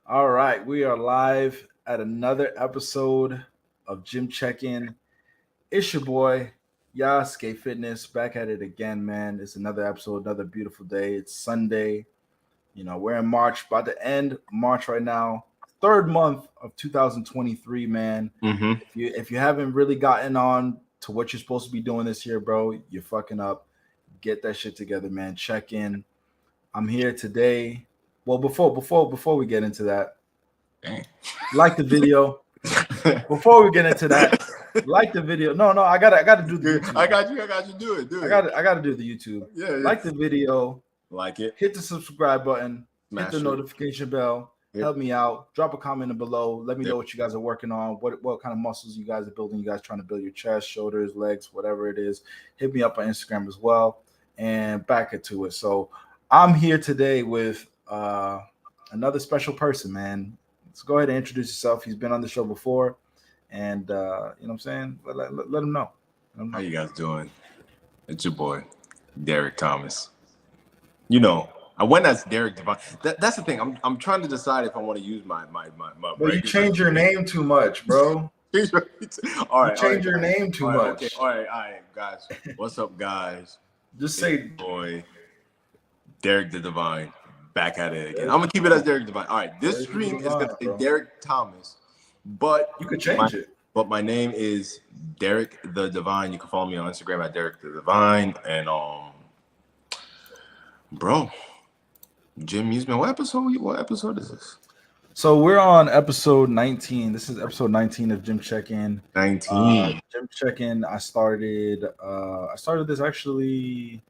All right, we are live at another episode of Gym Check-In. It's your boy Yasuke Fitness back at it again, man. It's another episode, another beautiful day. It's Sunday. We're in March, about to end March right now. Third month of 2023, man. Mm-hmm. If you haven't really gotten on to what you're supposed to be doing this year, bro, you're fucking up. Get that shit together, man. Check in. I'm here today. Well, before we get into that, Dang. like the video. Before we get into that, like the video. No, I gotta do the YouTube. I got you. Do it. I gotta do the YouTube. Yeah. Like the video. Like it. Hit the subscribe button. Smash hit the it. notification bell. Yep. Help me out. Drop a comment below. Let me know what you guys are working on. What kind of muscles you guys are building. You guys trying to build your chest, shoulders, legs, whatever it is. Hit me up on Instagram as well. And back into it. So I'm here today with another special person, man. Let's go ahead and introduce yourself. He's been on the show before. And you know what I'm saying? Let him know. How you guys doing? It's your boy, Derek Thomas. You know, I went as Derek Devine. That's the thing. I'm trying to decide if I want to use my. But you change your name too much, bro. All right. You change your name too much. Okay. All right, guys. What's up, guys? Just say, boy, Derek the Divine. Back at it again. I'm gonna keep it as Derek Divine. All right, this stream is gonna be Derek Thomas, but you could change it. But my name is Derek the Divine. You can follow me on Instagram at Derek the Divine. And bro, Jim Musman, what episode is this? So we're on episode 19. This is episode 19 of Gym Check-In. 19. Gym Check-In. I started this actually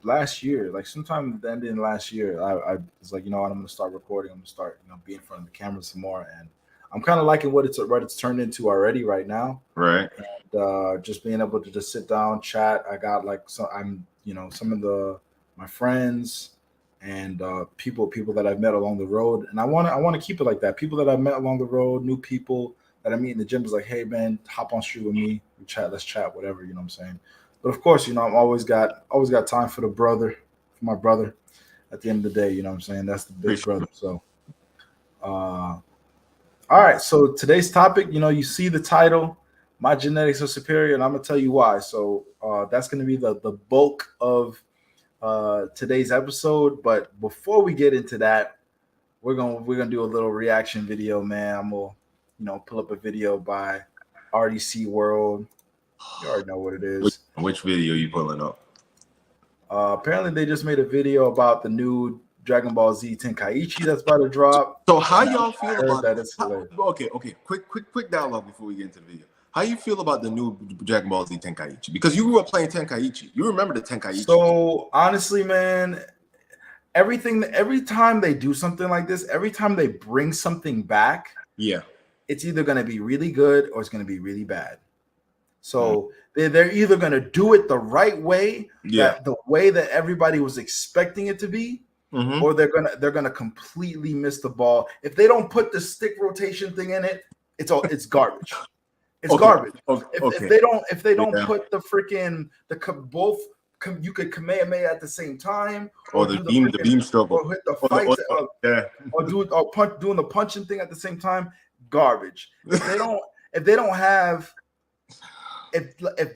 last year, like sometime at the end of last year. I was like, you know what, I'm gonna start recording. I'm gonna start, be in front of the camera some more, and I'm kind of liking what it's turned into already right now. Right. And just being able to just sit down, chat. I got like some some of my friends and people that I've met along the road, and I want to keep it like that. People that I've met along the road, new people that I meet in the gym is like, hey man, hop on street with me, we chat, let's chat, whatever, you know what I'm saying. But of course, I'm always got time for my brother. At the end of the day, you know what I'm saying? That's the big brother. So, all right. So today's topic, you see the title, My Genetics Are Superior, and I'm gonna tell you why. So that's gonna be the bulk of today's episode. But before we get into that, we're gonna do a little reaction video, man. I'm gonna pull up a video by RDC World. You already know what it is. Which video are you pulling up? Apparently, they just made a video about the new Dragon Ball Z Tenkaichi that's about to drop. So how y'all feel about that? It's hilarious. Okay. Quick dialogue before we get into the video. How you feel about the new Dragon Ball Z Tenkaichi? Because you grew up playing Tenkaichi. You remember the Tenkaichi. So honestly, man, every time they do something like this, every time they bring something back, it's either going to be really good or it's going to be really bad. So they're either going to do it the right way, the way that everybody was expecting it to be, or they're gonna completely miss the ball. If they don't put the stick rotation thing in it, it's garbage. It's garbage. If they don't put the freaking both. You could Kamehameha at the same time, or the beam struggle, or hit the fights, or doing the punching thing at the same time. Garbage. If they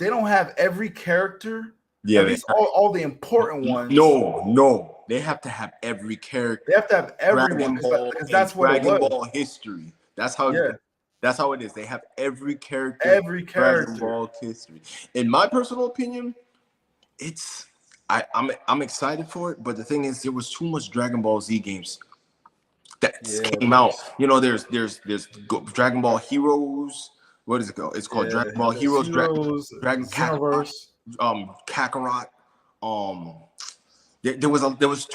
don't have every character, at least all the important ones. No, they have to have every character. They have to have everyone because that's what Dragon Ball history. That's how it is. They have every character. Dragon Ball history. In my personal opinion, I'm excited for it, but the thing is, there was too much Dragon Ball Z games that came out. There's Dragon Ball Heroes. What is it called? It's called Dragon Ball Heroes, Dragon Kakarot, Kakarot. There was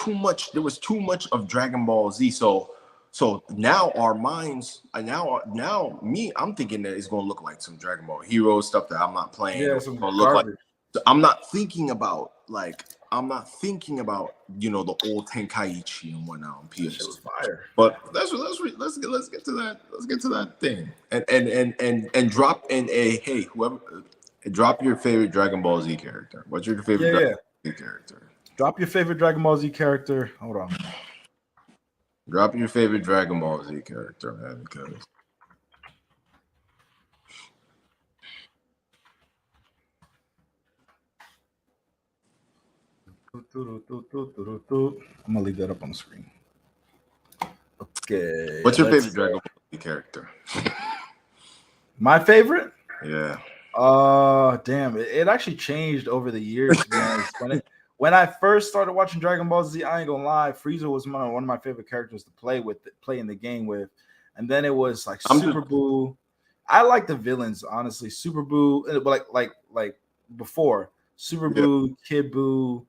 too much of Dragon Ball Z. So now our minds now me, I'm thinking that it's gonna look like some Dragon Ball Heroes stuff that I'm not playing. Yeah, it's gonna look like. So I'm not thinking about the old Tenkaichi and whatnot on PS. Fire. But let's get to that. Let's get to that thing and drop in drop your favorite Dragon Ball Z character. What's your favorite Dragon Ball Z character? Drop your favorite Dragon Ball Z character. Hold on. Drop your favorite Dragon Ball Z character, man, because I'm gonna leave that up on the screen. Okay. What's your favorite Dragon Ball Z character? My favorite? Yeah. Damn, it actually changed over the years. When I first started watching Dragon Ball Z, I ain't gonna lie, Frieza was one of my favorite characters to play in the game with. And then it was like Super Buu. I like the villains, honestly. Super Buu, like before Super Buu, Kid Buu,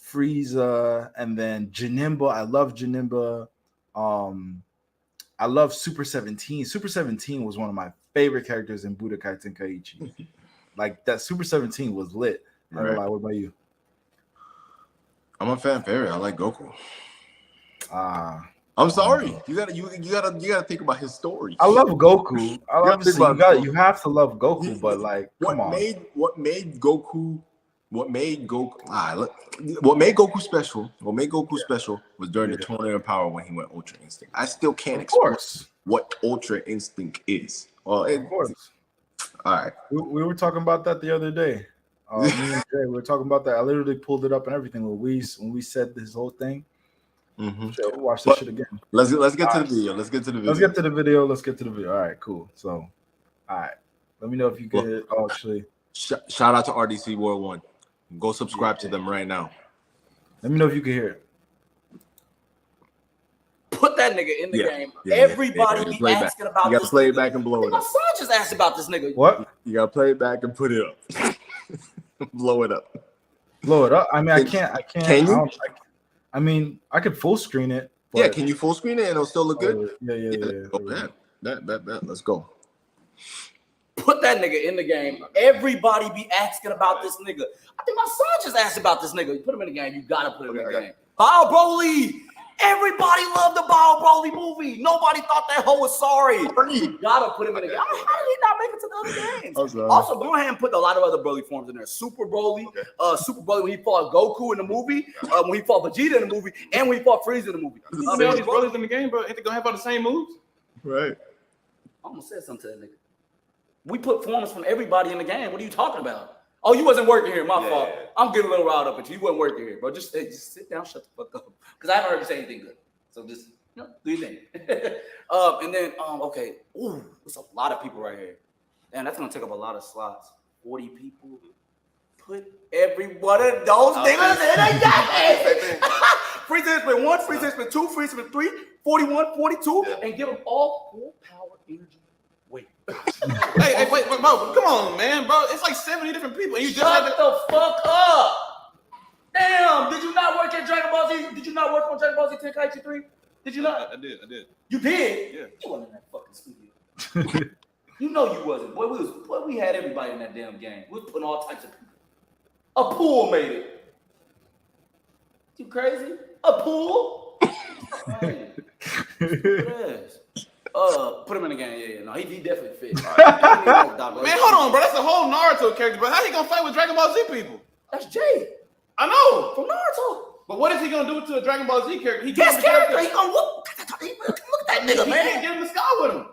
Frieza, and then Janemba. I love Janemba. I love Super 17. Super 17 was one of my favorite characters in Budokai Tenkaichi. Like that Super 17 was lit. Right. What about you? I'm a fan favorite. I like Goku. I'm sorry. You gotta think about his story. I love Goku. You have to love Goku, but like, come on. What made Goku special? What made Goku special was during the Tournament of Power when he went Ultra Instinct. I still can't explain what Ultra Instinct is. Well, of course. All right. We were talking about that the other day. Me and Jay, we were talking about that. I literally pulled it up and everything when we said this whole thing. Mm-hmm. So we'll watch this shit again. Let's get to the video. Let's get to the video. All right, cool. So, all right. Let me know if you get it. Oh, actually. Shout out to RDC World 1. Go subscribe to them right now. Let me know if you can hear it. Put that nigga in the game. Everybody be asking about this. You gotta play it back and blow it up. My son just asked about this nigga. What? You gotta play it back and put it up. Blow it up. Blow it up. I mean, I can't. Can you? I mean, I could full screen it. Yeah, can you full screen it and it'll still look good? Yeah. That. Let's go. Put that nigga in the game. Everybody be asking about this nigga. I think my son just asked about this nigga. You put him in the game. You gotta put him in the game. Bao Broly. Everybody loved the Bao Broly movie. Nobody thought that hoe was sorry. You gotta put him in the game. How did he not make it to the other games? Also, go ahead and put a lot of other Broly forms in there. Super Broly, Super Broly when he fought Goku in the movie, when he fought Vegeta in the movie, and when he fought Frieza in the movie. All these brothers in the game, bro, ain't they gonna have all the same moves? Right. I almost said something to that nigga. We put forms from everybody in the game. What are you talking about? Oh, you wasn't working here. My fault. I'm getting a little riled up at you. You wasn't working here, bro. Just sit down, shut the fuck up. Because I haven't heard you say anything good. So just do your thing. And then, okay. Ooh, there's a lot of people right here. Damn, that's going to take up a lot of slots. 40 people. Put every one of those niggas in a game. Freeza spin 1, Freeza spin 2, Freeza spin 3, 41, 42, and give them all full power energy. Wait. Hey, wait, bro, come on, man, bro. It's like 70 different people. And you just Shut the fuck up. Damn, did you not work at Dragon Ball Z? Did you not work on Dragon Ball Z Tenkaichi 3? Did you not? I did. You did? Yeah. You wasn't in that fucking studio. You know you wasn't. Boy, we had everybody in that damn game. We was putting all types of people. A pool made it. You crazy? A pool? Put him in the game. Yeah. No, he definitely fit. Man, hold on, bro. That's a whole Naruto character, but how he gonna fight with Dragon Ball Z people? That's Jay. I know. From Naruto. But what is he gonna do to a Dragon Ball Z character? His character. He gonna look at that nigga, man. He can't get in the sky with him.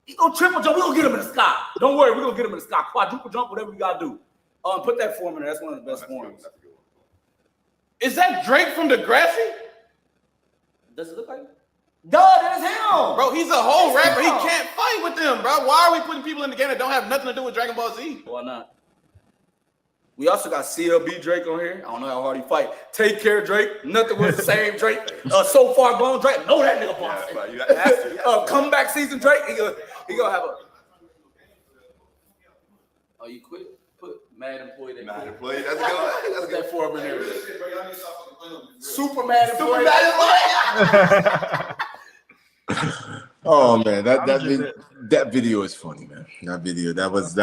He gonna triple jump. We gonna get him in the sky. Don't worry, we gonna get him in the sky. Quadruple jump, whatever we gotta do. Put that form in there. That's one of the best forms. Is that Drake from Degrassi? Does it look like him? Duh, that is him. Bro, he's a whole rapper. He can't fight with them, bro. Why are we putting people in the game that don't have nothing to do with Dragon Ball Z? Why not? We also got CLB Drake on here. I don't know how hard he fight. Take Care Drake. Nothing was the same Drake. So Far Gone Drake. No, that nigga boss. Comeback season Drake. He gonna have a. Oh, you quit? Put Mad Employee. Mad Employee. That's good. That's that form in there. Super Mad Employee. Oh man, that video is funny, man. That video, that was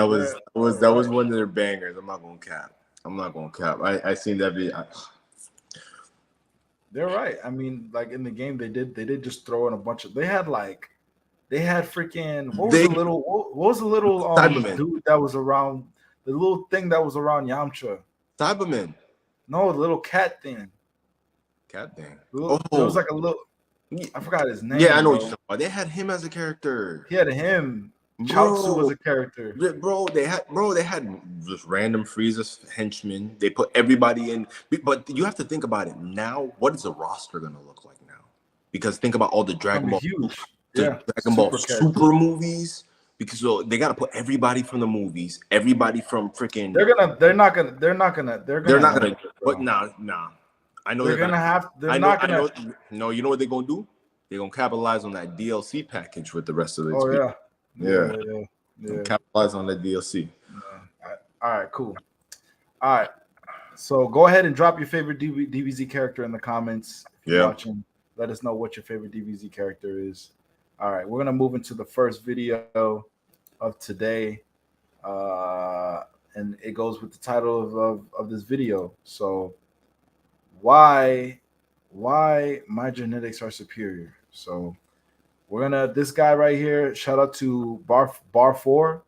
one of their bangers. I'm not gonna cap. I seen that video. They're right. I mean, like in the game, they did just throw in a bunch of. They had freaking. What was the little dude that was around? The little thing that was around Yamcha. Cyberman. No, the little cat thing. Cat thing. It was like a little. I forgot his name. Yeah, I know bro. what you're talking about. They had him as a character. He had him. Chaozu was a character. Bro, they had just random Frieza henchmen. They put everybody in, but you have to think about it now. What is the roster gonna look like now? Because think about all the Dragon Ball, Huge. Dragon Ball Super Super movies. Because so they gotta put everybody from the movies, everybody from freaking. They're not gonna. But nah. I know they're gonna have. They're not gonna. No, you know what they're gonna do? They're gonna capitalize on that DLC package with the rest of the. Oh people. Yeah. Capitalize on that DLC. All right, cool. All right, so go ahead and drop your favorite DBZ character in the comments. If you're watching, let us know what your favorite DBZ character is. All right, we're gonna move into the first video of today, and it goes with the title of this video. So, why my genetics are superior? So. We're gonna this guy right here. Shout out to Bar4 for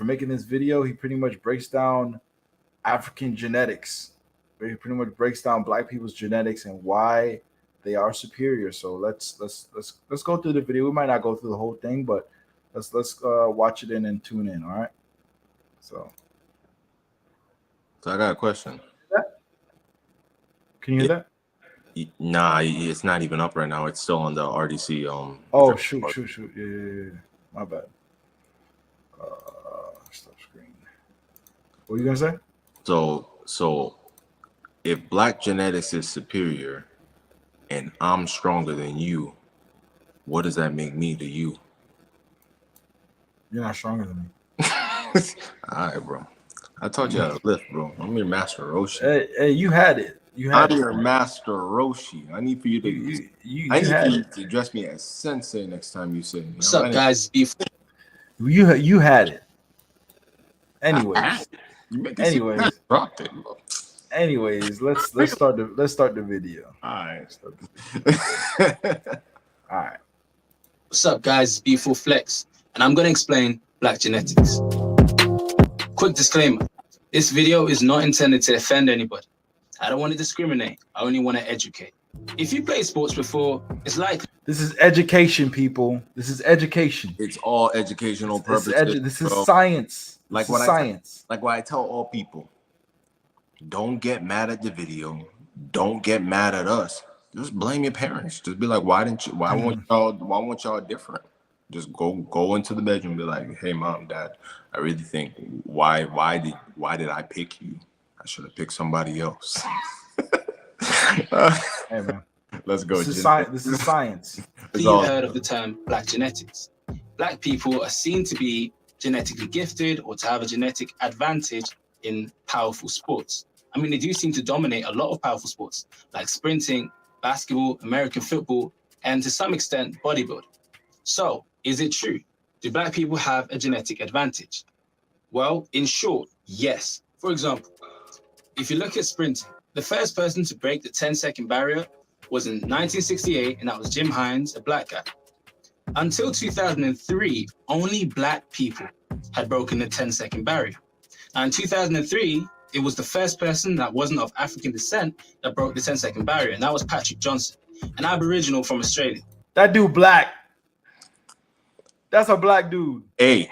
making this video. He pretty much breaks down African genetics. He pretty much breaks down Black people's genetics and why they are superior. So let's go through the video. We might not go through the whole thing, but let's watch it in and tune in. All right. So I got a question. Can you hear that? Nah, it's not even up right now. It's still on the RDC. Oh shoot! Yeah. My bad. Stop screen. What are you gonna say? So, if Black genetics is superior, and I'm stronger than you, what does that make me to you? You're not stronger than me. All right, bro. I taught you how to lift, bro. I'm your master Roshi. Hey, you had it. I'm your master Roshi. I need for you to to address me as sensei next time you say. What's up, guys? You had it. Anyways, dropped it. Anyways, let's start the video. All right. All right. What's up, guys? It's B4 Flex, and I'm gonna explain Black genetics. Quick disclaimer: this video is not intended to offend anybody. I don't want to discriminate. I only want to educate. If you played sports before, it's likely. This is education, people. This is education. It's all educational purposes. This is science. Like what I tell all people. Don't get mad at the video. Don't get mad at us. Just blame your parents. Just be like, why weren't y'all different? Just go into the bedroom and be like, hey, mom, dad, I really think why did I pick you? I should have picked somebody else. Hey, man. Let's go. This is science. You've heard of the term Black genetics. Black people are seen to be genetically gifted or to have a genetic advantage in powerful sports. I mean, they do seem to dominate a lot of powerful sports like sprinting, basketball, American football, and to some extent, bodybuilding. So, is it true? Do Black people have a genetic advantage? Well, in short, yes. For example, if you look at sprinting, the first person to break the 10-second barrier was in 1968, and that was Jim Hines, a Black guy. Until 2003, only Black people had broken the 10-second barrier. Now, in 2003, it was the first person that wasn't of African descent that broke the 10-second barrier, and that was Patrick Johnson, an Aboriginal from Australia. That dude Black. That's a Black dude. Hey.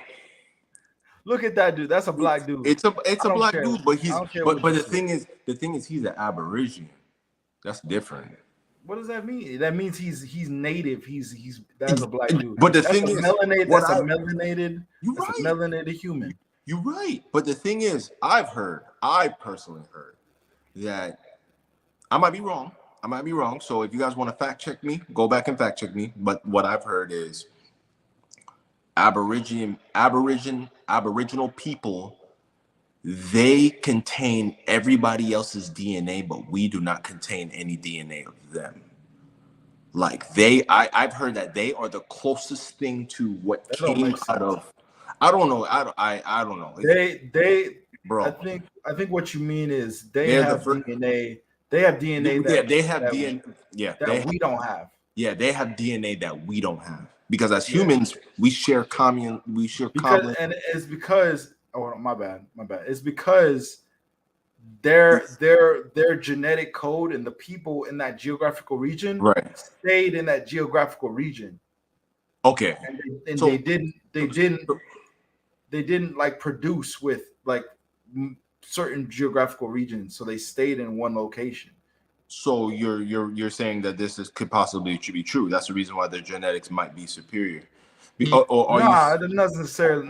Look at that dude. That's a Black dude. It's a Black dude, but the thing is he's an Aborigine. That's different. What does that mean? That means he's native. That's a Black dude. But that's a melanated human. You're right. But the thing is, I personally heard that I might be wrong. So if you guys want to fact check me, go back and fact check me. But what I've heard is Aboriginal people, they contain everybody else's DNA, but we do not contain any DNA of them. Like I've heard that they are the closest thing to what came out of. I don't know. I don't know. Bro. I think what you mean is they have DNA. They have DNA. That we don't have. Yeah, they have DNA that we don't have. Because as humans, we share common. And it's because my bad. It's because their genetic code and the people in that geographical region Right. stayed in that geographical region. Okay. And So- they didn't like produce with like certain geographical regions, so they stayed in one location. So you're saying that could possibly be true. That's the reason why their genetics might be superior. Or are Nah, it doesn't necessarily.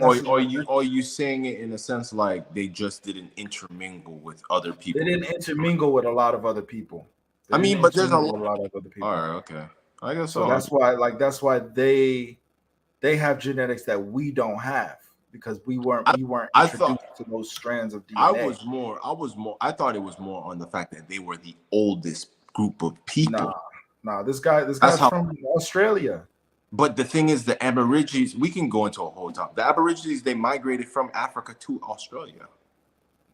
are you saying it in a sense like they just didn't intermingle with other people? They didn't intermingle with a lot of other people. I mean, but there's a lot of other people. All right, okay. I guess So that's why they have genetics that we don't have, because we weren't introduced to those strands of DNA. I thought it was more on the fact that they were the oldest group of people. Nah, this guy's from Australia. But the thing is, the Aborigines, we can go into a whole topic. The Aborigines, they migrated from Africa to Australia.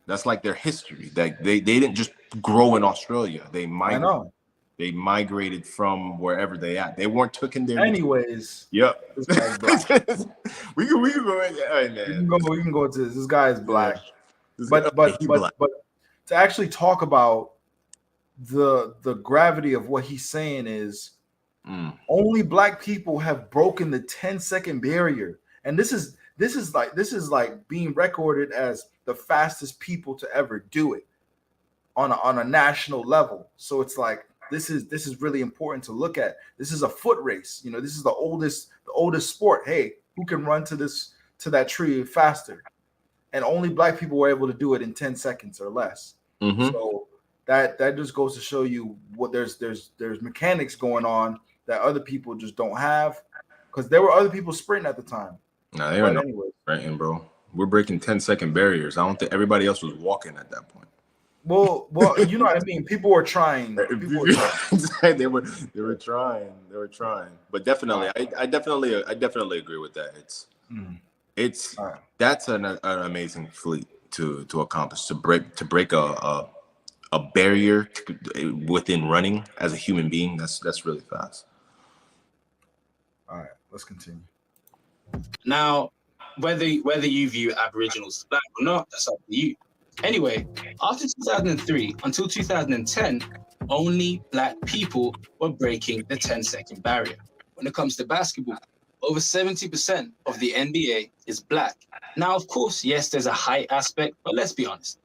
That's like their history. That they didn't just grow in Australia. They migrated. I know. They migrated from wherever they at. They weren't taken there. Anyways. Yep. This guy's black. we can go. Right, man. We can go to this. This guy is black. Yeah. But to actually talk about the gravity of what he's saying is only black people have broken the 10-second barrier, and this is like being recorded as the fastest people to ever do it on a national level. So it's like this is really important to look at. This is a foot race. This is the oldest sport. Hey, who can run to that tree faster? And only black people were able to do it in 10 seconds or less. Mm-hmm. So that just goes to show you what there's mechanics going on that other people just don't have, because there were other people sprinting at the time. No, they were not sprinting, bro. We're breaking 10-second barriers. I don't think everybody else was walking at that point. Well, you know what I mean. People were trying. They were trying. But definitely, I definitely agree with that. It's right. That's an amazing feat to accomplish, to break a barrier within running as a human being. That's really fast. All right, let's continue. Now, whether you view Aboriginals as black or not, that's up to you. Anyway, after 2003 until 2010, only black people were breaking the 10-second barrier. When it comes to basketball, over 70% of the NBA is black. Now, of course, yes, there's a height aspect, but let's be honest.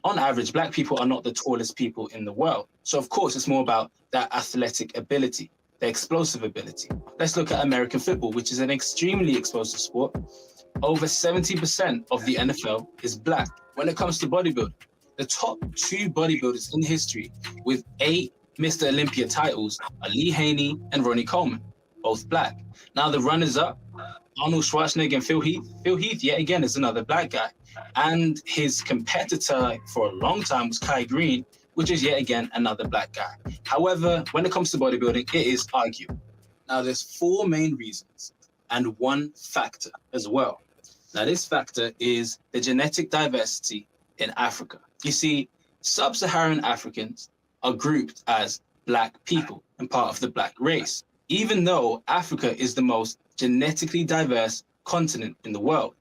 On average, black people are not the tallest people in the world. So, of course, it's more about that athletic ability, the explosive ability. Let's look at American football, which is an extremely explosive sport. Over 70% of the NFL is black. When it comes to bodybuilding, the top 2 bodybuilders in history with 8 Mr. Olympia titles are Lee Haney and Ronnie Coleman, both black. Now the runners-up, Arnold Schwarzenegger and Phil Heath. Phil Heath, yet again, is another black guy. And his competitor for a long time was Kai Green, which is yet again another black guy. However, when it comes to bodybuilding, it is arguable. Now there's 4 main reasons and 1 factor as well. Now, this factor is the genetic diversity in Africa. You see, sub-Saharan Africans are grouped as black people and part of the black race, even though Africa is the most genetically diverse continent in the world.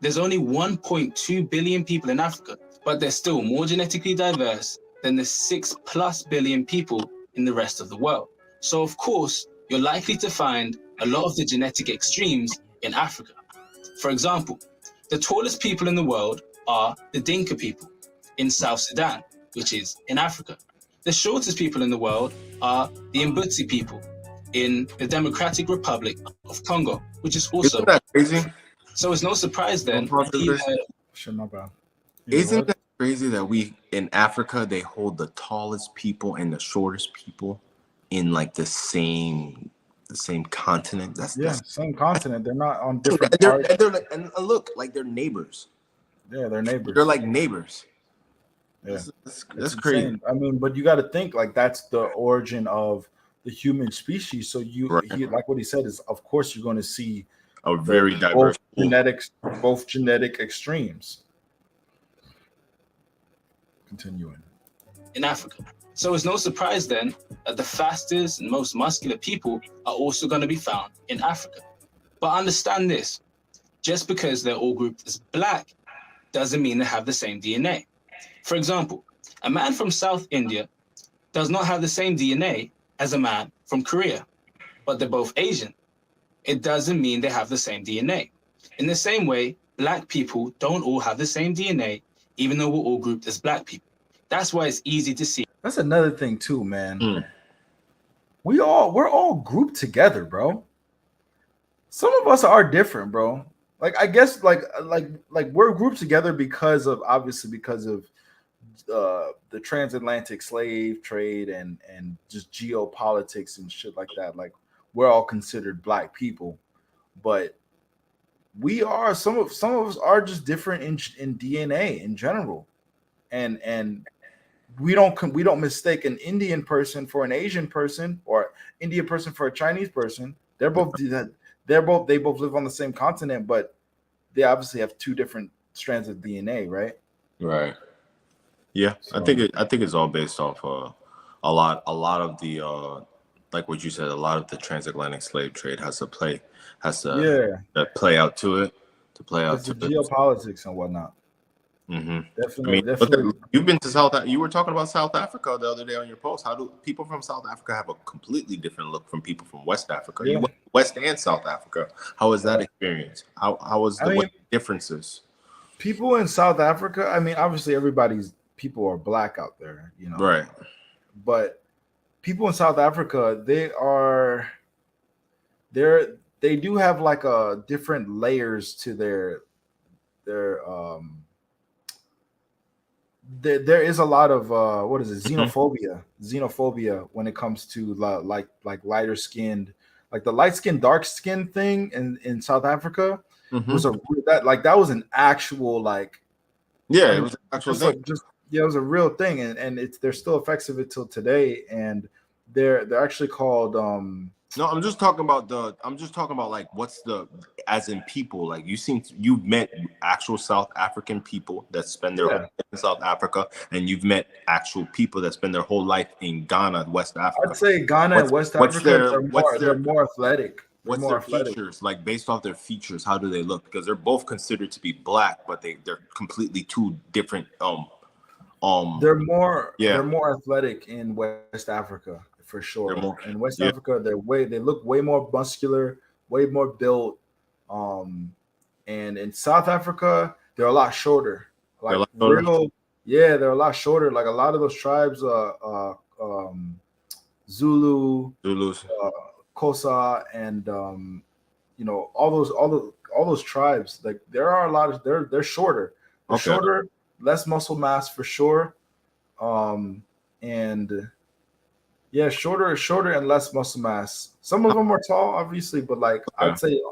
There's only 1.2 billion people in Africa, but they're still more genetically diverse than the 6+ billion people in the rest of the world. So, of course, you're likely to find a lot of the genetic extremes in Africa. For example, the tallest people in the world are the Dinka people in South Sudan, which is in Africa. The shortest people in the world are the Mbutsi people in the Democratic Republic of Congo, which is also... Isn't that crazy? So it's no surprise then. Isn't that crazy that we, in Africa, they hold the tallest people and the shortest people in like the same continent? Same continent. They're not on different parts. And look, like they're neighbors. Yeah, they're neighbors. They're like neighbors. Yeah, that's crazy. Insane. I mean, but you got to think like that's the origin of the human species. So like what he said is, of course, you're going to see a very diverse both genetic extremes. Continuing in Africa. So it's no surprise then that the fastest and most muscular people are also going to be found in Africa. But understand this, just because they're all grouped as black doesn't mean they have the same DNA. For example, A man from South India does not have the same DNA as a man from Korea, but they're both Asian. It doesn't mean they have the same DNA. In the same way, black people don't all have the same DNA, even though we're all grouped as black people. That's why it's easy to see. That's another thing too, man. We're all grouped together, bro. Some of us are different, bro. Like I guess like we're grouped together because of the transatlantic slave trade and just geopolitics and shit like that. Like we're all considered black people, but we are some of us are just different in DNA in general, and we don't mistake an Indian person for an Asian person or Indian person for a Chinese person. They both live on the same continent, but they obviously have two different strands of DNA, right? Right. Yeah, so, I think it's all based off a lot of the like what you said, a lot of the transatlantic slave trade has to play out to it. It's the geopolitics and whatnot. Mm-hmm. Definitely. You've been to you were talking about South Africa the other day on your post. How do people from South Africa have a completely different look from people from West Africa? Yeah. You went West and South Africa. How was that experience? How was the differences? People in South Africa, I mean, obviously people are black out there, you know. Right. But people in South Africa, they do have like a different layers to their there is a lot of xenophobia when it comes to like lighter skinned, like the light skin dark skin thing in South Africa was that was an actual it was an actual thing. It was a real thing, and there's still effects of it till today, and they're actually called no, I'm just talking about like what's the as in people, like you've met actual South African people that spend their whole life in South Africa, and you've met actual people that spend their whole life in Ghana, West Africa. I'd say Ghana and West Africa they're more athletic. What's their features? Like based off their features, how do they look? Because they're both considered to be black, but they're completely two different they're more athletic in West Africa for sure. In West Africa, they look way more muscular, way more built. And in South Africa, they're a lot shorter. They're a lot shorter. Like a lot of those tribes, Zulus, Xhosa, and all those tribes. Like there are a lot of they're shorter. They're shorter, less muscle mass for sure. Shorter and less muscle mass. Some of them are tall, obviously, but I'd say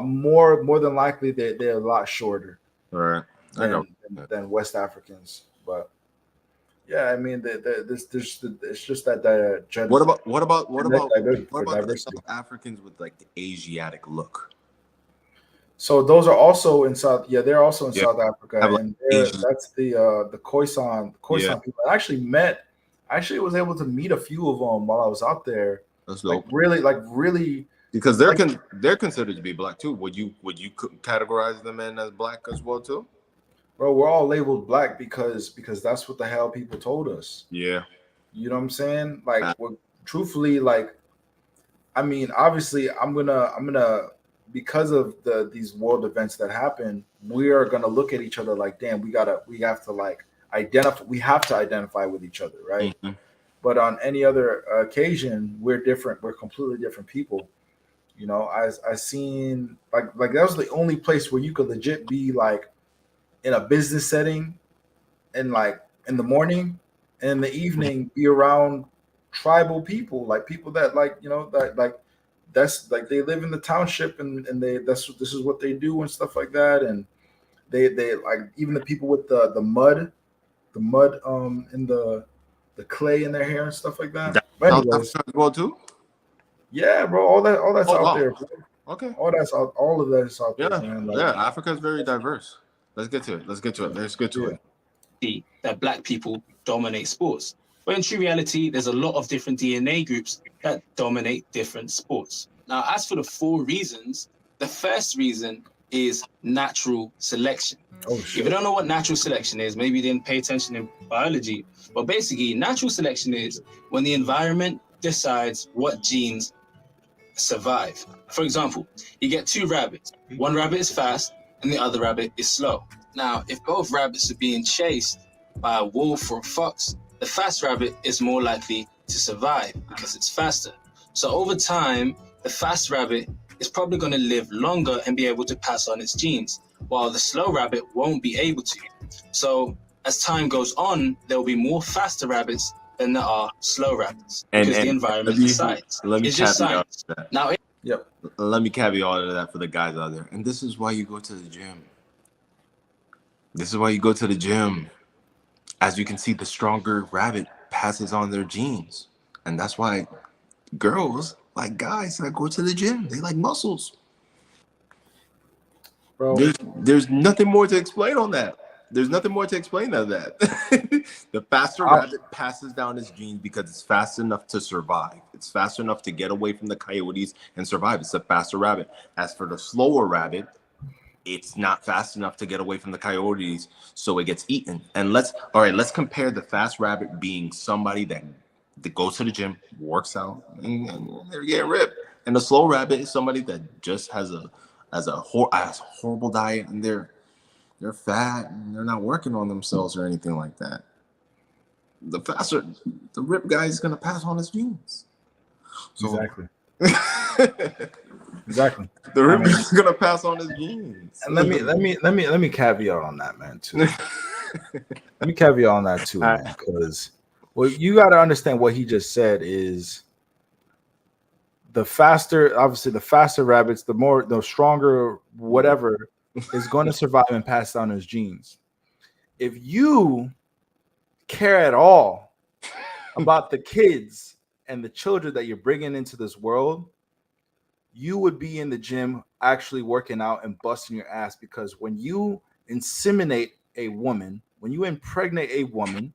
more than likely they're a lot shorter, right, than West Africans. But yeah, I mean, it's just that. What about the South Africans with like the Asiatic look? So those are also in South. Yeah, they're also in South Africa, and that's the Khoisan people. I actually was able to meet a few of them while I was out there. That's dope. Really, because they're considered to be black too. Would you categorize them in as black as well too? Bro, we're all labeled black because that's what the hell people told us. Yeah, you know what I'm saying? Truthfully, I mean, obviously, I'm gonna because of these world events that happen, we are gonna look at each other like, damn, we have to identify with each other, right? Mm-hmm. But on any other occasion, we're different. We're completely different people. You know, I seen like that was the only place where you could legit be like in a business setting, and like in the morning and in the evening be around tribal people, like people that that's like they live in the township and this is what they do and stuff like that, and they like even the people with the mud in the clay in their hair and stuff like that. But anyways, well too. Yeah, bro, all that's out there. Bro. Okay, all of that is out there. Man. Africa is very diverse. Let's get to it. That black people dominate sports, but in true reality, there's a lot of different DNA groups that dominate different sports. Now, as for the 4 reasons, the first reason is natural selection. Oh If you shit. don't know what natural selection is, maybe you didn't pay attention in biology, but basically natural selection is when the environment decides what genes survive. For example, you get two rabbits. One rabbit is fast and the other rabbit is slow. Now, if both rabbits are being chased by a wolf or a fox, the fast rabbit is more likely to survive because it's faster. So over time, the fast rabbit is probably going to live longer and be able to pass on its genes, while the slow rabbit won't be able to. So as time goes on, there will be more faster rabbits than there are slow rabbits because the environment decides. It's just science. Now, Yep. Let me caveat all of that for the guys out there. And this is why you go to the gym. This is why you go to the gym. As you can see, the stronger rabbit passes on their genes. And that's why girls like guys that go to the gym. They like muscles. Bro. There's nothing more to explain on that. There's nothing more to explain than that. The faster rabbit passes down its genes because it's fast enough to survive. It's fast enough to get away from the coyotes and survive. It's a faster rabbit. As for the slower rabbit, it's not fast enough to get away from the coyotes, so it gets eaten. And let's compare the fast rabbit being somebody that goes to the gym, works out, and they're getting ripped. And the slow rabbit is somebody that just has a horrible diet, and they're fat and they're not working on themselves or anything like that. The rip guy is gonna pass on his genes. So, Exactly. Exactly. The rip guy is gonna pass on his genes. And let me caveat on that, man, too. Let me caveat on that too, man, because you got to understand what he just said is the faster rabbits, the stronger whatever is going to survive and pass down his genes. If you care at all about the kids and the children that you're bringing into this world, you would be in the gym actually working out and busting your ass, because when you inseminate a woman, when you impregnate a woman,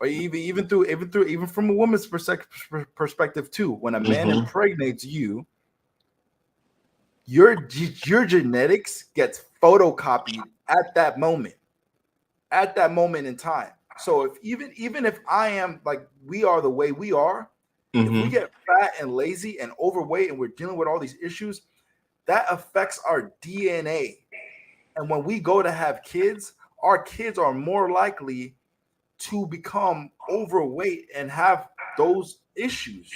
or even from a woman's perspective too, when a man impregnates you, your genetics gets photocopied at that moment in time. So even if I am like we are the way we are, if we get fat and lazy and overweight and we're dealing with all these issues, that affects our DNA. And when we go to have kids, our kids are more likely to become overweight and have those issues.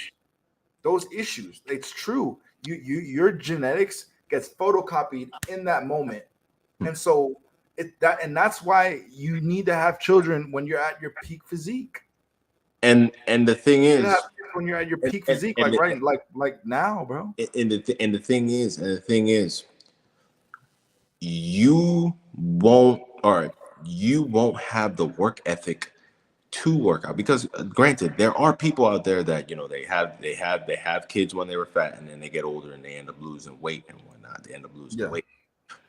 It's true. Your genetics gets photocopied in that moment. And so that's why you need to have children when you're at your peak physique. And the thing is, when you're at your peak physique, like now, bro. And the thing is, you won't have the work ethic to work out, because granted, there are people out there that they have kids when they were fat, and then they get older and they end up losing weight and whatnot. They end up losing weight.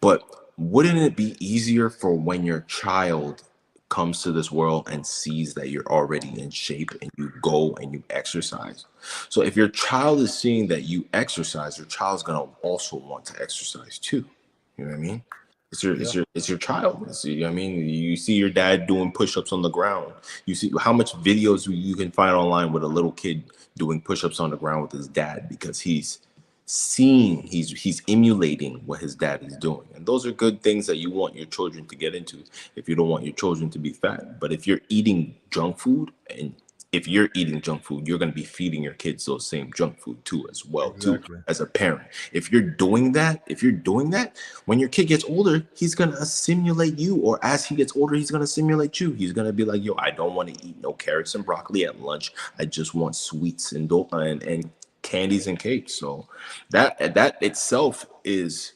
But wouldn't it be easier for when your child comes to this world and sees that you're already in shape and you go and you exercise? So if your child is seeing that you exercise, your child's gonna also want to exercise too. You know what I mean? It's your child. You see your dad doing push-ups on the ground. You see how much videos you can find online with a little kid doing push-ups on the ground with his dad, because he's emulating what his dad is doing. And those are good things that you want your children to get into if you don't want your children to be fat. But if you're eating junk food, you're going to be feeding your kids those same junk food too, as well, too, as a parent. If you're doing that, when your kid gets older, he's going to assimilate you, or as he gets older, he's going to simulate you. He's going to be like, yo, I don't want to eat no carrots and broccoli at lunch. I just want sweets and candies and cakes. So that itself is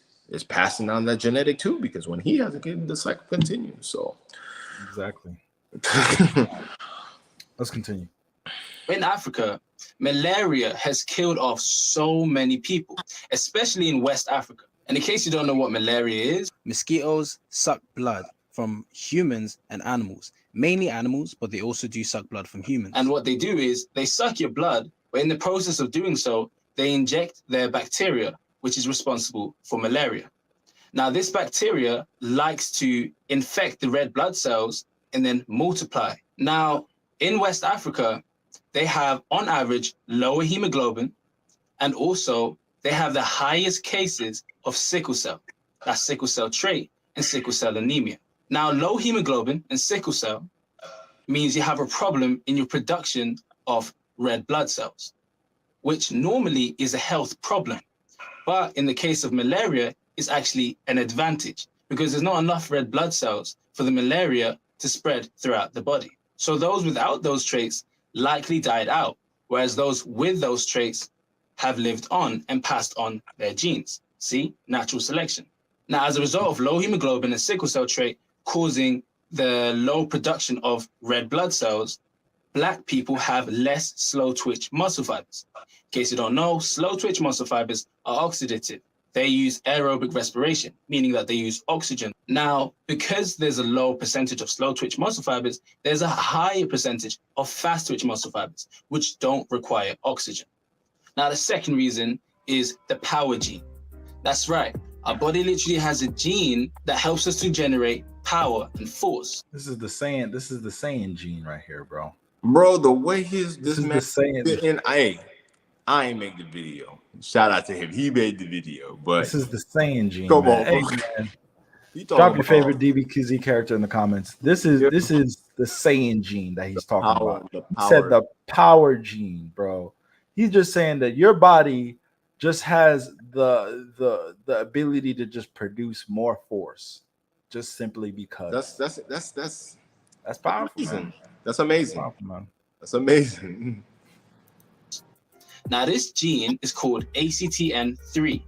passing on that genetic too, because when he has a kid, the cycle continues. So exactly. Let's continue. In Africa, malaria has killed off so many people, especially in West Africa. And in case you don't know what malaria is, mosquitoes suck blood from humans and animals, mainly animals, but they also do suck blood from humans. And what they do is they suck your blood, but in the process of doing so, they inject their bacteria, which is responsible for malaria. Now, this bacteria likes to infect the red blood cells and then multiply. Now, in West Africa, they have, on average, lower hemoglobin, and also they have the highest cases of sickle cell. That's sickle cell trait and sickle cell anemia. Now, low hemoglobin and sickle cell means you have a problem in your production of red blood cells, which normally is a health problem. But in the case of malaria, it's actually an advantage because there's not enough red blood cells for the malaria to spread throughout the body. So those without those traits likely died out, whereas those with those traits have lived on and passed on their genes. See, natural selection. Now, as a result of low hemoglobin and sickle cell trait causing the low production of red blood cells, Black people have less slow twitch muscle fibers. In case you don't know, slow twitch muscle fibers are oxidative. They use aerobic respiration, meaning that they use oxygen. Now, because there's a low percentage of slow twitch muscle fibers, there's a higher percentage of fast twitch muscle fibers, which don't require oxygen. Now, the second reason is the power gene. That's right. Our body literally has a gene that helps us to generate power and force. This is the Saiyan gene right here, bro. Bro, the way this is man the Saiyan. and I ain't make the video. Shout out to him. He made the video, but This is the Saiyan gene. Come man. on, Hey, bro. man. you Drop your favorite DBQZ character in the comments. This is the Saiyan gene that he's talking about. He said the power gene, bro. He's just saying that your body just has the ability to just produce more force, just simply because. That's powerful, amazing. man. That's amazing. Powerful, man. That's amazing. Now, this gene is called ACTN3,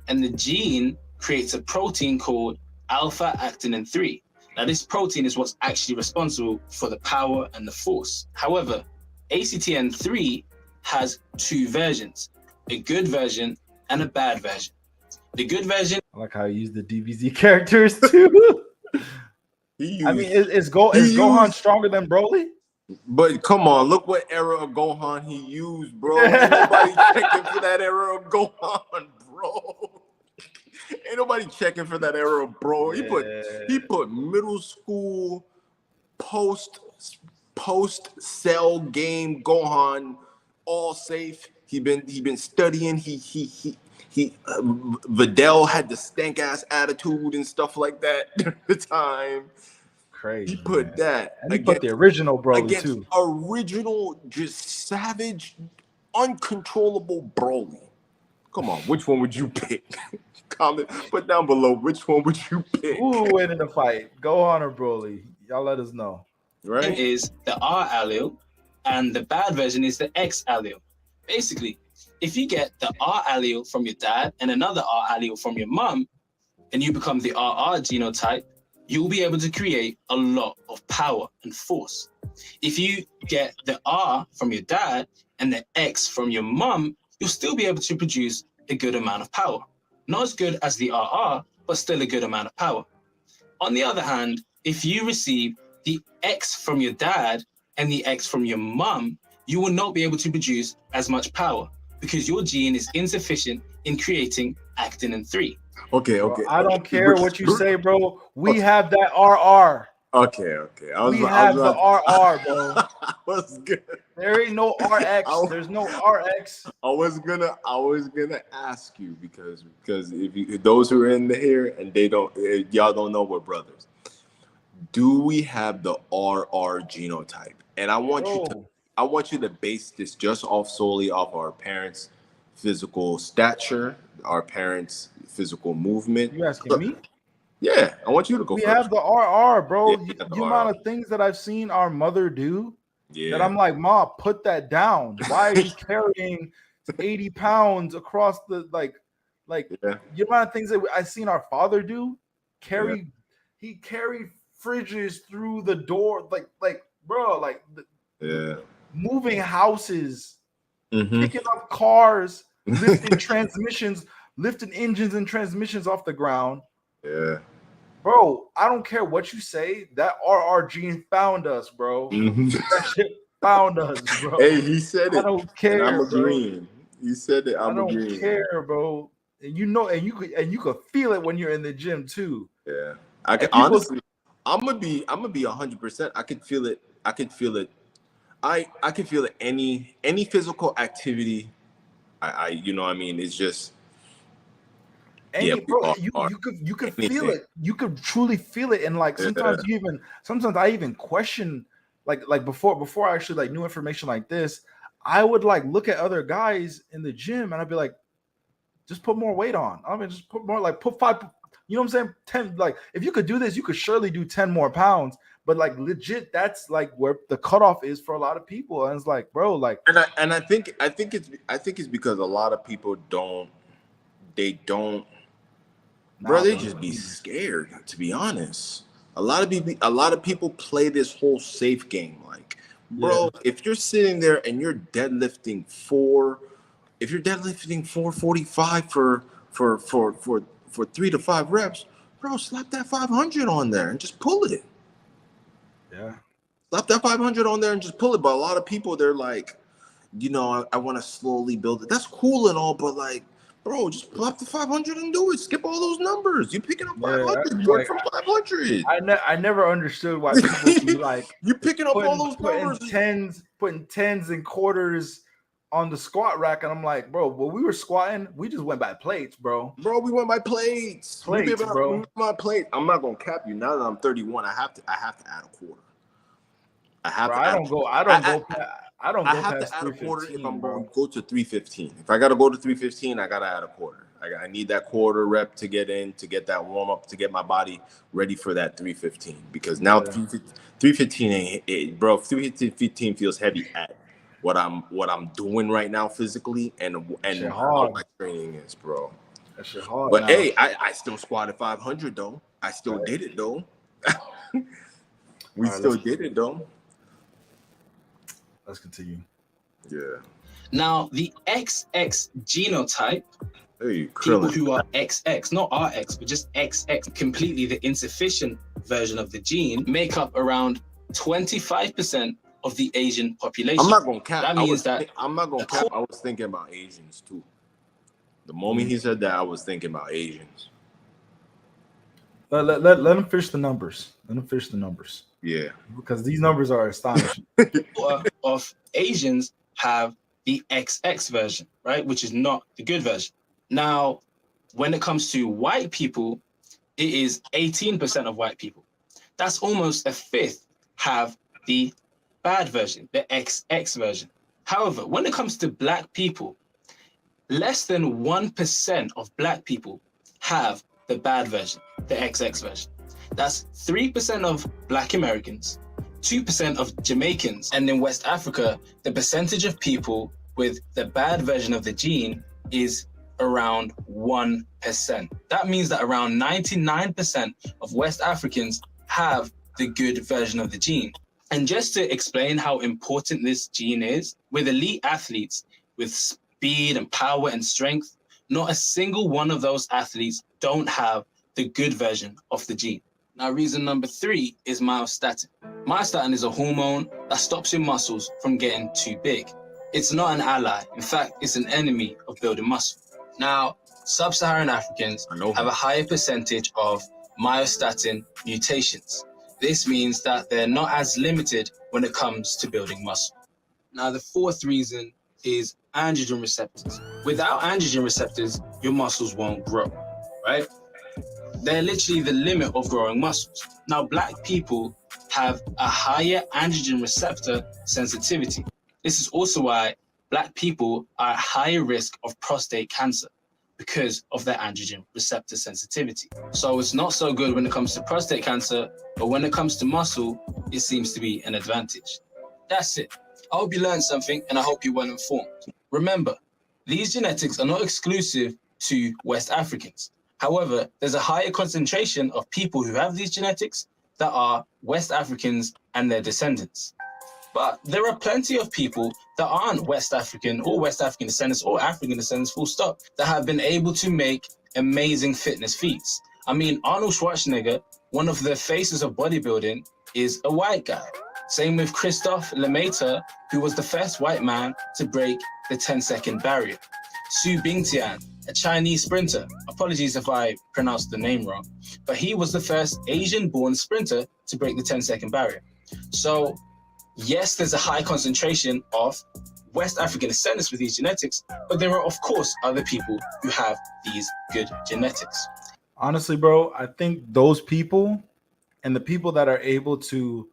and the gene creates a protein called alpha-actinin 3. Now, this protein is what's actually responsible for the power and the force. However, ACTN3 has two versions, a good version and a bad version. The good version. I like how you use the DBZ characters too. I mean, is Gohan stronger than Broly? But come on, look what era of Gohan he used, bro. Ain't nobody checking for that era of Gohan, bro. Ain't nobody checking for that era, bro. He put middle school post cell game Gohan all safe. He been studying. Videl had the stank ass attitude and stuff like that at the time. Crazy. He put that. And he put the original Broly against too. Original, just savage, uncontrollable Broly. Come on, which one would you pick? Comment, put down below which one would you pick. Who would win in the fight, Gohan or Broly? Y'all let us know. Right? Is the R allele, and the bad version is the X allele. Basically, if you get the R allele from your dad and another R allele from your mom, and you become the RR genotype, you'll be able to create a lot of power and force. If you get the R from your dad and the X from your mom, you'll still be able to produce a good amount of power. Not as good as the RR, but still a good amount of power. On the other hand, if you receive the X from your dad and the X from your mom, you will not be able to produce as much power because your gene is insufficient in creating actinin 3. Okay. Bro, I don't care what you say, bro. We have that RR. Okay. We have the RR, bro. What's good? There ain't no RX. There's no RX. I was gonna ask you because if those who are in here and y'all don't know we're brothers. Do we have the RR genotype? And I want you to base this just solely off our parents' physical stature, our parents' physical movement. You asking me? Yeah, I want you to go we first. Have the RR, bro. Yeah, the amount of things that I've seen our mother do that I'm like, Ma, put that down. Why are you carrying 80 pounds across the the amount of things that I've seen our father do? He carried fridges through the door, moving houses, picking up cars, lifting transmissions, lifting engines and transmissions off the ground. Yeah. Bro, I don't care what you say. That RR gene found us, bro. That shit found us, bro. Hey, he said it. I don't care. I'm agreeing. He said it. I don't care, bro. and you could feel it when you're in the gym too. Yeah, I can people- honestly. I'm gonna be 100%. I can feel it. I can feel it. I can feel it. Any physical activity. I you know what I mean. It's just. And Yeah, bro, you could feel it. You could truly feel it, and like sometimes I even question, like before I actually like knew information like this, I would like look at other guys in the gym and I'd be like, just put more weight on. I mean, just put more, like put 5. You know what I'm saying? 10. Like if you could do this, you could surely do 10 more pounds. But like legit, that's like where the cutoff is for a lot of people. And it's like, bro, like, and I think it's because a lot of people don't. Bro, they just be scared, to be honest. A lot of people play this whole safe game. Like, bro, if you're sitting there and you're deadlifting 445 for 3 to 5 reps, bro, slap that 500 on there and just pull it. Yeah. Slap that 500 on there and just pull it. But a lot of people, they're like, you know, I want to slowly build it. That's cool and all, but like, bro, just pull up the 500 and do it. Skip all those numbers. You picking up 500. Work from 500. I never understood why people be like you picking up all those numbers. Putting tens and quarters on the squat rack, and I'm like, bro, when we were squatting, we just went by plates, bro. Bro, we went by plates. Bro. We went by plate. I'm not gonna cap you. Now that I'm 31, I have to add a quarter. I have to. I don't go past to add a quarter if I'm going to go to 315. If I got to go to 315, I got to add a quarter. I need that quarter rep to get in, to get that warm up, to get my body ready for that 315. Because now 315 ain't, bro. 315 feels heavy at what I'm doing right now physically and how my training is, bro. That shit hard. But now. hey, I still squatted 500 though. I still did it though. We still did it though. Let's continue. Yeah. Now, the XX genotype, Hey, people who are XX, not RX, but just XX, completely the insufficient version of the gene, make up around 25% of the Asian population. I'm not gonna cap. That means I'm not gonna cap. I was thinking about Asians too. The moment he said that, I was thinking about Asians. Let them fish the numbers. Yeah. Because these numbers are astonishing. of Asians have the XX version, right? Which is not the good version. Now, when it comes to white people, it is 18% of white people. That's almost a fifth have the bad version, the XX version. However, when it comes to black people, less than 1% of black people have the bad version, the XX version. That's 3% of black Americans, 2% of Jamaicans, and in West Africa, the percentage of people with the bad version of the gene is around 1%. That means that around 99% of West Africans have the good version of the gene. And just to explain how important this gene is, with elite athletes with speed and power and strength, not a single one of those athletes don't have the good version of the gene. Now, reason number 3 is myostatin. Myostatin is a hormone that stops your muscles from getting too big. It's not an ally. In fact, it's an enemy of building muscle. Now, sub-Saharan Africans have a higher percentage of myostatin mutations. This means that they're not as limited when it comes to building muscle. Now, the 4th reason is androgen receptors. Without androgen receptors, your muscles won't grow, right? They're literally the limit of growing muscles. Now, black people have a higher androgen receptor sensitivity. This is also why black people are at higher risk of prostate cancer because of their androgen receptor sensitivity. So it's not so good when it comes to prostate cancer, but when it comes to muscle, it seems to be an advantage. That's it. I hope you learned something and I hope you're well informed. Remember, these genetics are not exclusive to West Africans. However, there's a higher concentration of people who have these genetics that are West Africans and their descendants. But there are plenty of people that aren't West African or West African descendants or African descendants, full stop, that have been able to make amazing fitness feats. I mean, Arnold Schwarzenegger, one of the faces of bodybuilding, is a white guy. Same with Christophe Lemaitre, who was the first white man to break the 10-second barrier. Su Bingtian, a Chinese sprinter. Apologies if I pronounced the name wrong, but he was the first Asian-born sprinter to break the 10-second barrier. So, yes, there's a high concentration of West African descendants with these genetics, but there are, of course, other people who have these good genetics. Honestly, bro, I think those people and the people that are able to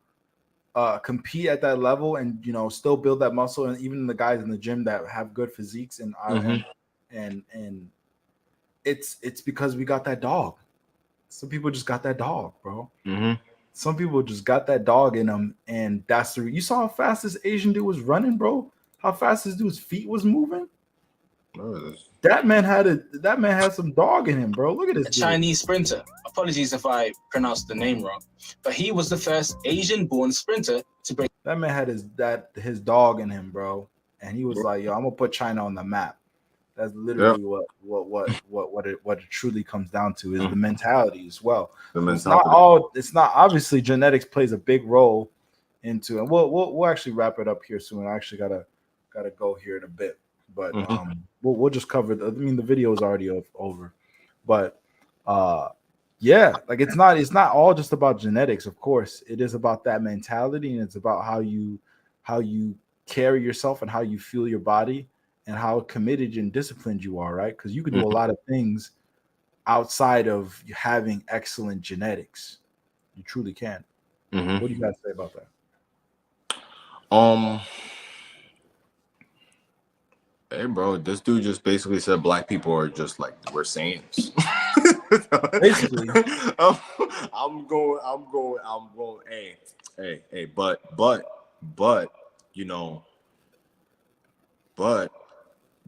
compete at that level and still build that muscle, and even the guys in the gym that have good physiques and it's because we got that dog. Some people just got that dog, bro. Some people just got that dog in them, and that's you saw how fast this Asian dude was running, bro. How fast this dude's feet was moving. That man had some dog in him, bro. Look at this. A Chinese sprinter. Apologies if I pronounced the name wrong, but he was the first Asian-born sprinter to break. That man had his dog in him, bro, and he was like, "Yo, I'm gonna put China on the map." That's literally what it truly comes down to is the mentality as well. It's not obviously genetics plays a big role into, and we'll actually wrap it up here soon. I actually gotta go here in a bit, but we'll just cover the video is already over, but yeah, like it's not all just about genetics. Of course, it is about that mentality, and it's about how you carry yourself and how you feel your body and how committed and disciplined you are, right? Because you can do a lot of things outside of having excellent genetics. You truly can. What do you guys say about that? Hey, bro, this dude just basically said black people are just like we're Saiyans. Basically, I'm going. Hey, but but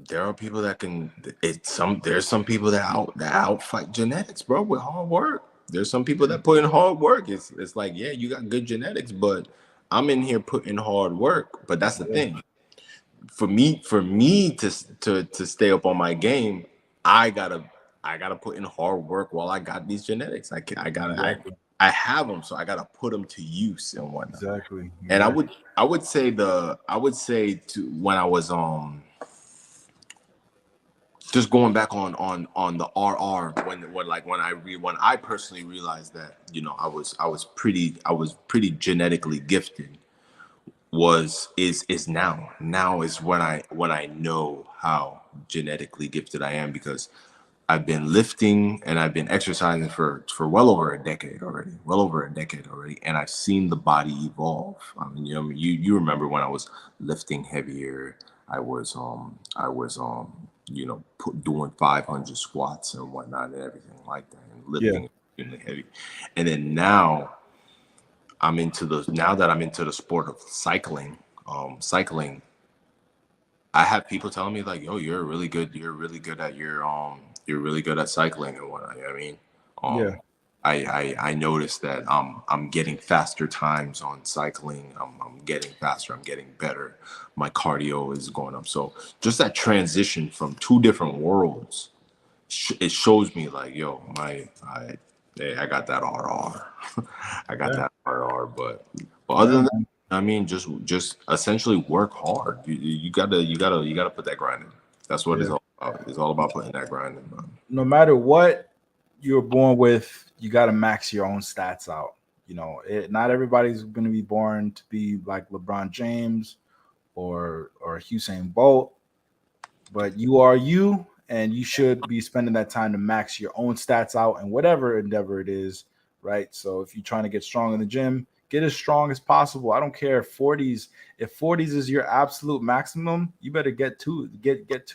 there are people that can. There's some people that outfight genetics, bro, with hard work. There's some people that put in hard work. It's like, yeah, you got good genetics, but I'm in here putting hard work. But that's the thing. For me to stay up on my game, I gotta put in hard work while I got these genetics. I have them, so I gotta put them to use and whatnot. Exactly. And I would say to when I was just going back on the RR when I personally realized that I was pretty genetically gifted is now is when I know how genetically gifted I am, because I've been lifting and I've been exercising for well over a decade already, and I've seen the body evolve. I mean, you remember when I was lifting heavier, I was doing 500 squats and whatnot and everything like that, and lifting really heavy. And then now that I'm into the sport of cycling, I have people telling me like, "Yo, you're really good at cycling and whatnot." You know what I mean? I noticed that I'm getting faster times on cycling. I'm getting faster. I'm getting better. My cardio is going up. So just that transition from two different worlds, it shows me like, yo, I got that RR. I got that RR. But other than that, I mean, just essentially work hard. You gotta put that grind in. That's what it's all about. It's all about putting that grind in, man. No matter what you're born with, you got to max your own stats out. Not everybody's going to be born to be like LeBron James or Usain Bolt, but you are you, and you should be spending that time to max your own stats out in whatever endeavor it is, right? So if you're trying to get strong in the gym, get as strong as possible. I don't care if 40s is your absolute maximum, you better get to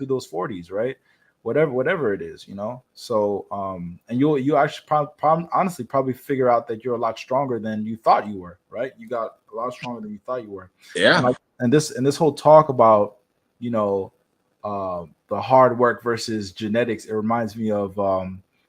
those 40s, right? Whatever it is, So and you actually honestly probably figure out that you're a lot stronger than you thought you were, right? You got a lot stronger than you thought you were. Yeah. And this whole talk about the hard work versus genetics, it reminds me of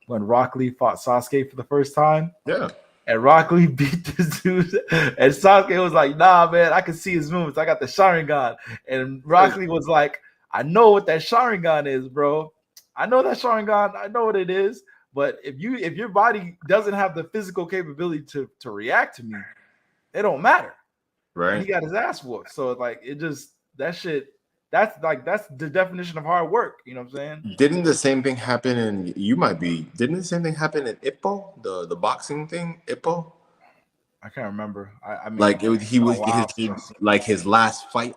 when Rock Lee fought Sasuke for the first time. Yeah. And Rock Lee beat this dude, and Sasuke was like, "Nah, man, I can see his movements. I got the Sharingan." And Rock Lee was like, "I know what that Sharingan is, bro. I know that Sharingan. I know what it is. But if your body doesn't have the physical capability to react to me, it don't matter." Right. And he got his ass whooped. So like that shit that's the definition of hard work. You know what I'm saying? Didn't the same thing happen in? Didn't the same thing happen in Ippo, the boxing thing? Ippo. I can't remember. I mean, Like he it's was been a while his, since I've seen like his last fight,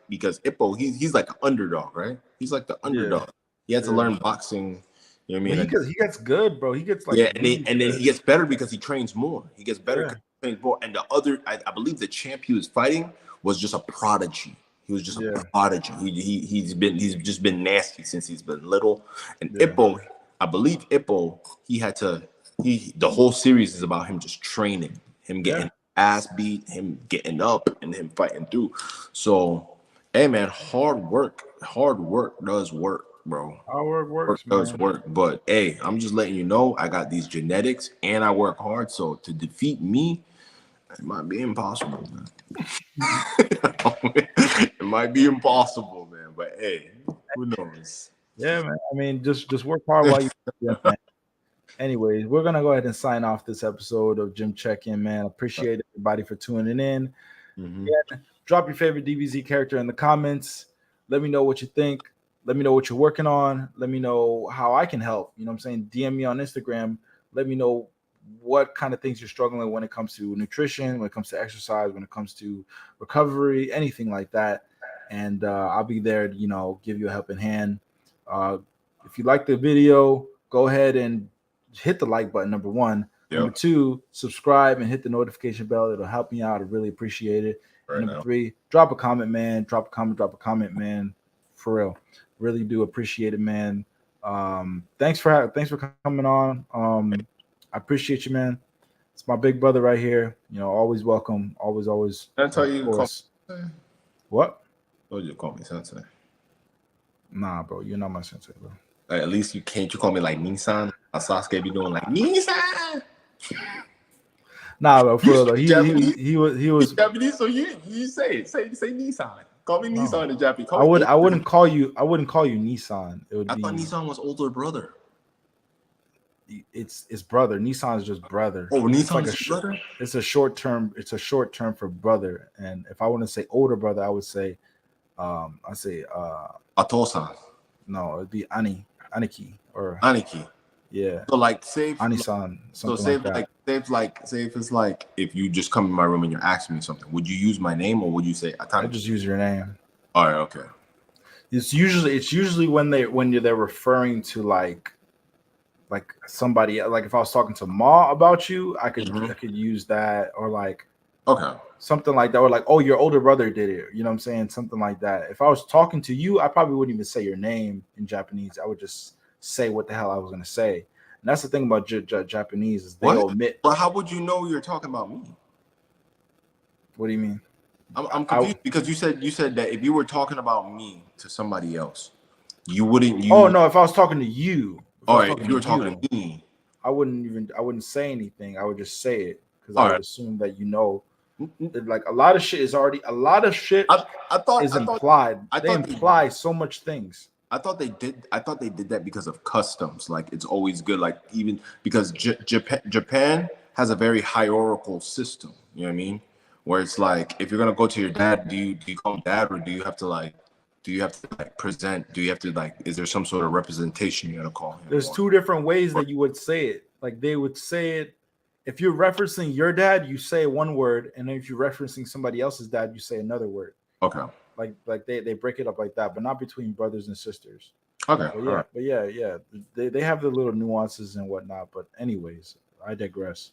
because Ippo, he's like an underdog, right? He's like the underdog. He had to Yeah. learn boxing. You know what I mean? But he gets good, bro. He gets like Yeah, really and then good. he gets better because he trains more. He gets better Yeah. because he trains more. And the other, I believe the champ he was fighting was just a prodigy. He was just a prodigy. He's just been nasty since he's been little. And Ippo, I believe Ippo, the whole series is about him just training, him getting ass beat, him getting up, and him fighting through. So, hey man, hard work does work, bro. Hard work works, Does man. work. But hey, I'm just letting you know I got these genetics and I work hard. So to defeat me, it might be impossible, man. It might be impossible, man. But hey, who knows? Yeah, man. I mean, just work hard while you man. Anyways, we're gonna go ahead and sign off this episode of Gym Check-In, man. Appreciate everybody for tuning in. Yeah, drop your favorite DBZ character in the comments. Let me know what you think. Let me know what you're working on. Let me know how I can help. You know what I'm saying? DM me on Instagram. Let me know what kind of things you're struggling with when it comes to nutrition, when it comes to exercise, when it comes to recovery, anything like that. And I'll be there to, give you a helping hand. If you like the video, go ahead and hit the like button, number one. Number two, subscribe and hit the notification bell. It'll help me out. I really appreciate it. Number three, drop a comment, man. Drop a comment, man. For real. Really do appreciate it, man. Thanks for coming on. I appreciate you, man. It's my big brother right here. Always welcome. Always. That's how you call me. What? Oh, you call me sensei. Nah, bro. You're not my sensei, bro. At least you call me like Nissan. Sasuke be doing like Nissan. Nah, bro. For real, though. He was Japanese. So you say Nissan. Call me Nissan in Japanese. I wouldn't call you Nissan. I thought Nissan was older brother. It's brother. Nissan's just brother. Oh, Nissan's brother. It's a short term. It's a short term for brother. And if I want to say older brother, I would say, Atosan. No, it'd be Aniki or Aniki. Yeah. So like say Anisan. So say if it's like if you just come in my room and you're asking me something, would you use my name or would you say Atani? I just use your name. All right, okay. It's usually when they're referring to like somebody, like if I was talking to Ma about you, I could use that, or like something like that, or like, oh, your older brother did it, you know what I'm saying, something like that. If I was talking to you, I probably wouldn't even say your name in Japanese. I would just say what the hell I was gonna say. And that's the thing about Japanese is they omit. But how would you know you're talking about me? What do you mean? I'm confused because you said that if you were talking about me to somebody else, you wouldn't use. Oh no, if I was talking to you. If you were talking to me, I wouldn't say anything. I would just say it because I would assume that that like a lot of shit is implied. They imply so much things. I thought they did that because of customs. Like it's always good. Like even because Japan has a very hierarchical system. You know what I mean? Where it's like if you're gonna go to your dad, do you call him dad or do you have to present? Do you have to is there some sort of representation you gotta call him? There's two different ways that you would say it. Like they would say it if you're referencing your dad, you say one word, and then if you're referencing somebody else's dad, you say another word. Okay. Like they break it up like that, but not between brothers and sisters. Okay. But yeah. They have the little nuances and whatnot. But anyways, I digress.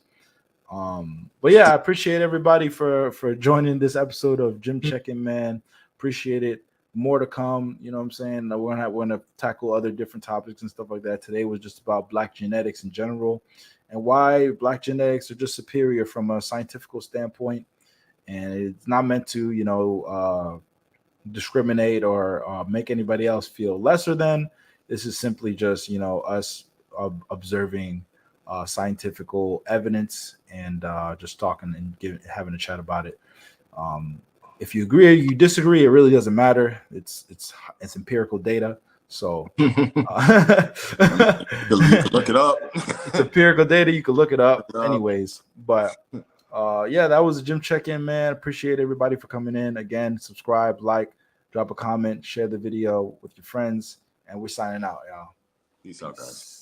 But yeah, I appreciate everybody for joining this episode of Gym Check-In, man. Appreciate it. More to come, you know what I'm saying? We're gonna tackle other different topics and stuff like that. Today was just about Black genetics in general and why Black genetics are just superior from a scientific standpoint. And it's not meant to, discriminate or make anybody else feel lesser than. This is simply just, us observing scientific evidence and just talking and having a chat about it. If you agree or you disagree, it really doesn't matter. It's empirical data. So you can look it up. It's empirical data. You can look it up. Anyways, but yeah, that was a Gym Check-In, man. Appreciate everybody for coming in. Again, subscribe, like, drop a comment, share the video with your friends, and we're signing out, y'all. Peace out, guys.